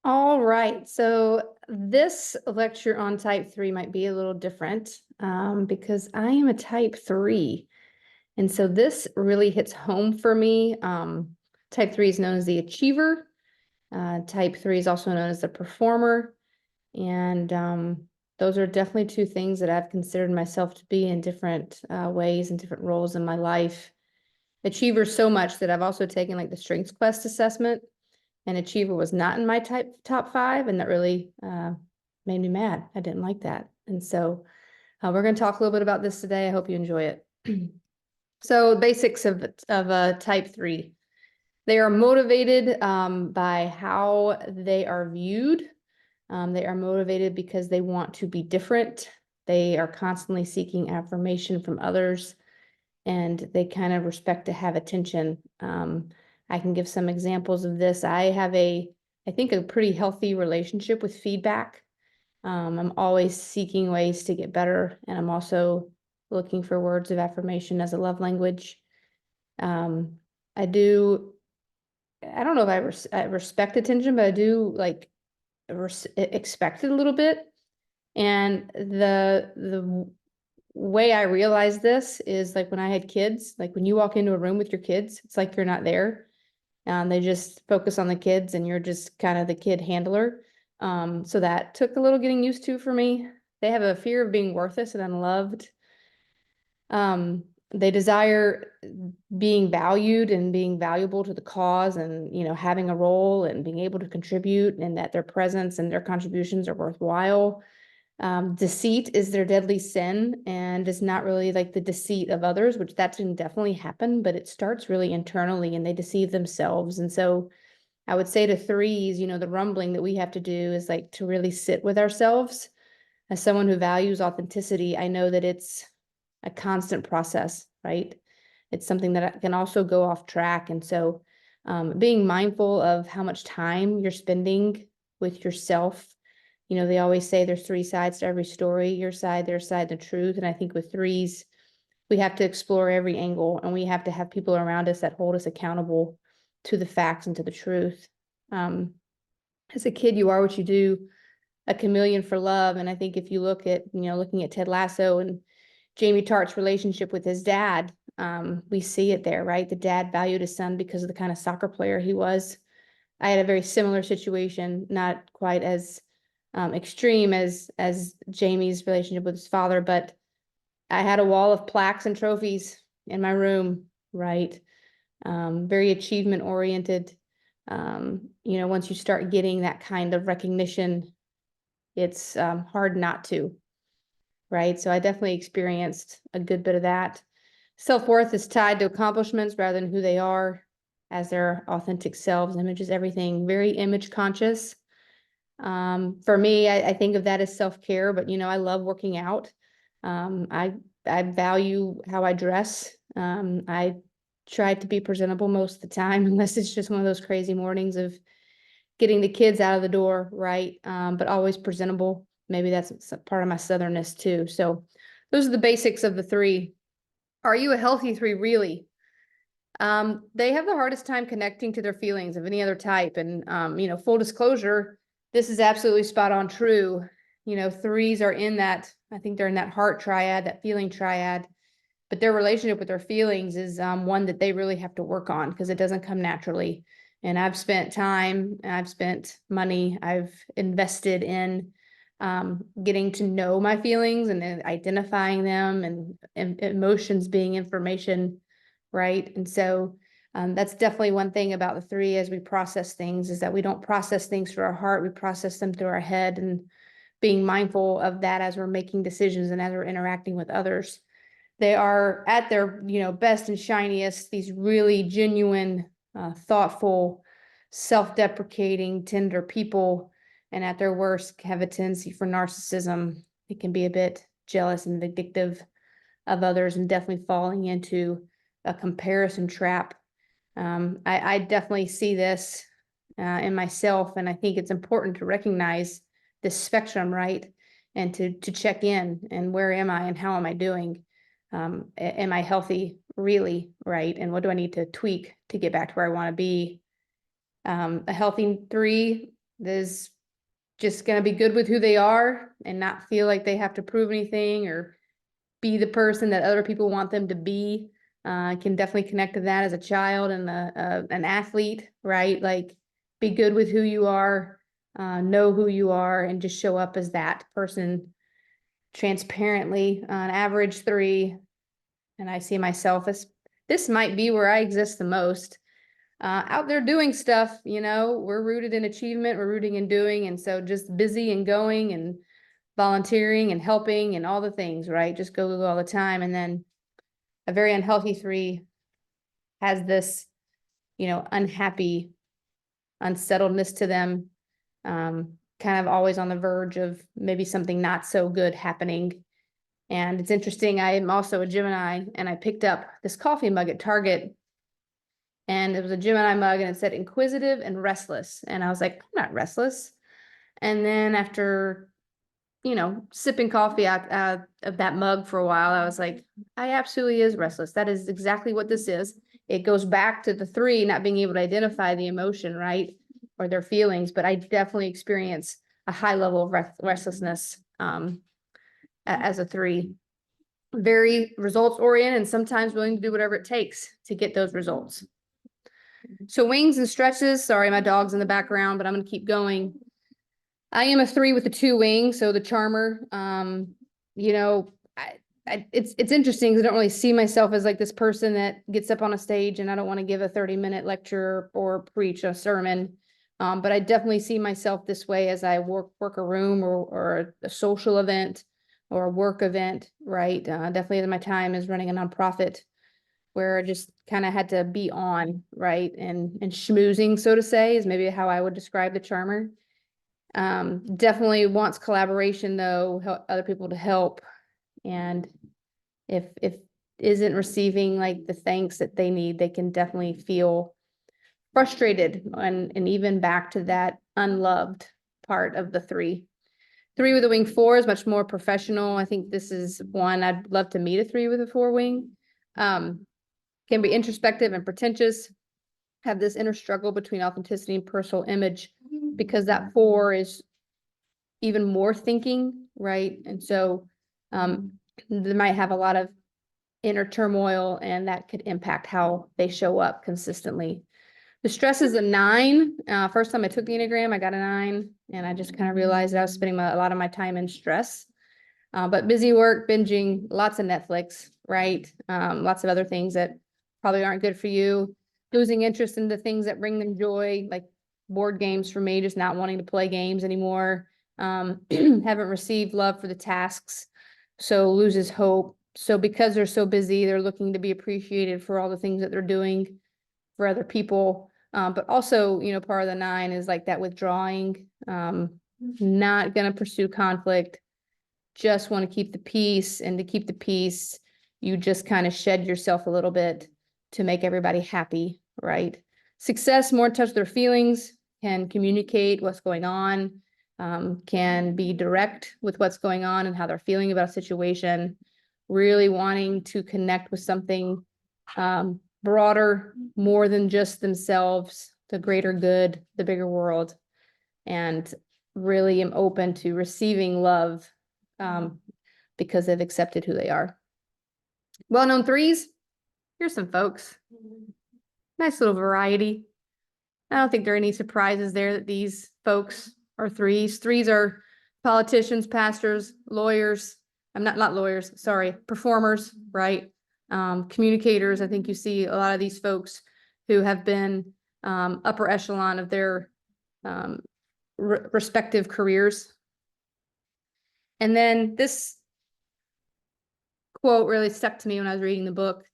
All right, so this lecture on type 3 might be a little different because I am a type 3. And so this really hits home for me. Type 3 is known as the achiever. Type 3 is also known as the performer. And those are definitely two things that I've considered myself to be in different ways and different roles in my life. Achiever so much that I've also taken like the Strengths Quest assessment, and Achiever was not in my top 5, and that really made me mad. I didn't like that. And so we're going to talk a little bit about this today. I hope you enjoy it. So basics of type 3. They are motivated by how they are viewed. They are motivated because they want to be different. They are constantly seeking affirmation from others, and they kind of respect to have attention. I can give some examples of this. I have I think, a pretty healthy relationship with feedback. I'm always seeking ways to get better, and I'm also looking for words of affirmation as a love language. I do, I don't know if I respect attention, but I do like expect it a little bit. And the way I realized this is like when I had kids, like when you walk into a room with your kids, it's like you're not there. They just focus on the kids and you're just kind of the kid handler. So that took a little getting used to for me. They have a fear of being worthless and unloved. They desire being valued and being valuable to the cause, and having a role and being able to contribute, and that their presence and their contributions are worthwhile. Deceit is their deadly sin, and it's not really like the deceit of others, which that can definitely happen, but it starts really internally and they deceive themselves. And so I would say to threes, the rumbling that we have to do is like to really sit with ourselves. As someone who values authenticity, I know that it's a constant process, right? It's something that can also go off track. And so being mindful of how much time you're spending with yourself. They always say there's 3 sides to every story, your side, their side, the truth. And I think with threes, we have to explore every angle, and we have to have people around us that hold us accountable to the facts and to the truth. As a kid, you are what you do, a chameleon for love. And I think if you look at, looking at Ted Lasso and Jamie Tartt's relationship with his dad, we see it there, right? The dad valued his son because of the kind of soccer player he was. I had a very similar situation, not quite as extreme as Jamie's relationship with his father, but I had a wall of plaques and trophies in my room, right? Very achievement oriented. Once you start getting that kind of recognition, it's hard not to, right? So I definitely experienced a good bit of that. Self-worth is tied to accomplishments rather than who they are as their authentic selves. Image is everything, very image conscious. For me, I think of that as self-care, but I love working out. I value how I dress. I try to be presentable most of the time, unless it's just one of those crazy mornings of getting the kids out of the door, right? But always presentable. Maybe that's part of my southernness too. So those are the basics of the 3. Are you a healthy 3, really? They have the hardest time connecting to their feelings of any other type. And, full disclosure, this is absolutely spot on true. Threes are in that, I think they're in that heart triad, that feeling triad, but their relationship with their feelings is one that they really have to work on because it doesn't come naturally. And I've spent time, I've spent money, I've invested in getting to know my feelings and then identifying them, and emotions being information, right? And so that's definitely one thing about the 3 as we process things, is that we don't process things through our heart, we process them through our head, and being mindful of that as we're making decisions and as we're interacting with others. They are at their, best and shiniest, these really genuine, thoughtful, self-deprecating, tender people. And at their worst, have a tendency for narcissism. It can be a bit jealous and vindictive of others, and definitely falling into a comparison trap. I definitely see this in myself, and I think it's important to recognize this spectrum, right? And to check in, and where am I and how am I doing? Am I healthy, really, right? And what do I need to tweak to get back to where I want to be? A healthy 3 is just going to be good with who they are and not feel like they have to prove anything or be the person that other people want them to be. I can definitely connect to that as a child and an athlete, right? Like, be good with who you are, know who you are, and just show up as that person transparently. On average 3, and I see myself as, this might be where I exist the most. Out there doing stuff, we're rooted in achievement, we're rooting in doing, and so just busy and going and volunteering and helping and all the things, right? Just go all the time. And then a very unhealthy 3 has this, unhappy unsettledness to them, kind of always on the verge of maybe something not so good happening. And it's interesting, I am also a Gemini, and I picked up this coffee mug at Target, and it was a Gemini mug, and it said inquisitive and restless. And I was like, I'm not restless. And then after, sipping coffee out of that mug for a while, I was like, I absolutely is restless. That is exactly what this is. It goes back to the 3 not being able to identify the emotion, right? Or their feelings, but I definitely experience a high level of restlessness as a 3. Very results oriented and sometimes willing to do whatever it takes to get those results. So wings and stretches, sorry, my dog's in the background, but I'm going to keep going. I am a 3 with the 2 wings, so the charmer. It's interesting because I don't really see myself as like this person that gets up on a stage, and I don't want to give a 30-minute lecture or preach a sermon. But I definitely see myself this way as I work a room or a social event or a work event, right? Definitely as my time is running a nonprofit, where I just kind of had to be on, right? And schmoozing, so to say, is maybe how I would describe the charmer. Definitely wants collaboration though, help other people to help. And if isn't receiving like the thanks that they need, they can definitely feel frustrated and even back to that unloved part of the 3. 3 with a wing 4 is much more professional. I think this is one I'd love to meet, a 3 with a 4 wing. Can be introspective and pretentious, have this inner struggle between authenticity and personal image, because that 4 is even more thinking, right? And so they might have a lot of inner turmoil, and that could impact how they show up consistently. The stress is a 9. First time I took the Enneagram, I got a 9, and I just kind of realized that I was spending a lot of my time in stress. But busy work, binging, lots of Netflix, right? Lots of other things that probably aren't good for you. Losing interest in the things that bring them joy, like board games for me, just not wanting to play games anymore. Haven't received love for the tasks, so loses hope. So because they're so busy, they're looking to be appreciated for all the things that they're doing for other people. But also, part of the 9 is like that withdrawing, not going to pursue conflict, just want to keep the peace. And to keep the peace, you just kind of shed yourself a little bit to make everybody happy, right? Success, more in touch with their feelings, can communicate what's going on, can be direct with what's going on and how they're feeling about a situation, really wanting to connect with something broader, more than just themselves, the greater good, the bigger world, and really am open to receiving love because they've accepted who they are. Well-known 3s, here's some folks. Nice little variety. I don't think there are any surprises there that these folks are 3s. 3s are politicians, pastors, lawyers. I'm not lawyers, sorry, performers, right? Communicators. I think you see a lot of these folks who have been upper echelon of their respective careers. And then this quote really stuck to me when I was reading the book.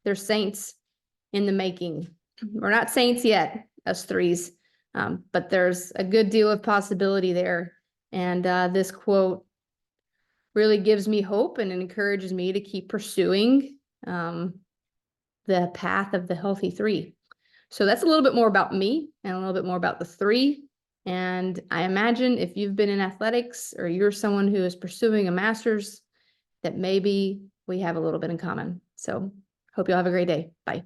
They're saints in the making. We're not saints yet, us 3s, but there's a good deal of possibility there. And this quote really gives me hope and encourages me to keep pursuing the path of the healthy 3. So that's a little bit more about me and a little bit more about the 3. And I imagine if you've been in athletics or you're someone who is pursuing a master's, that maybe we have a little bit in common. So hope you'll have a great day. Bye.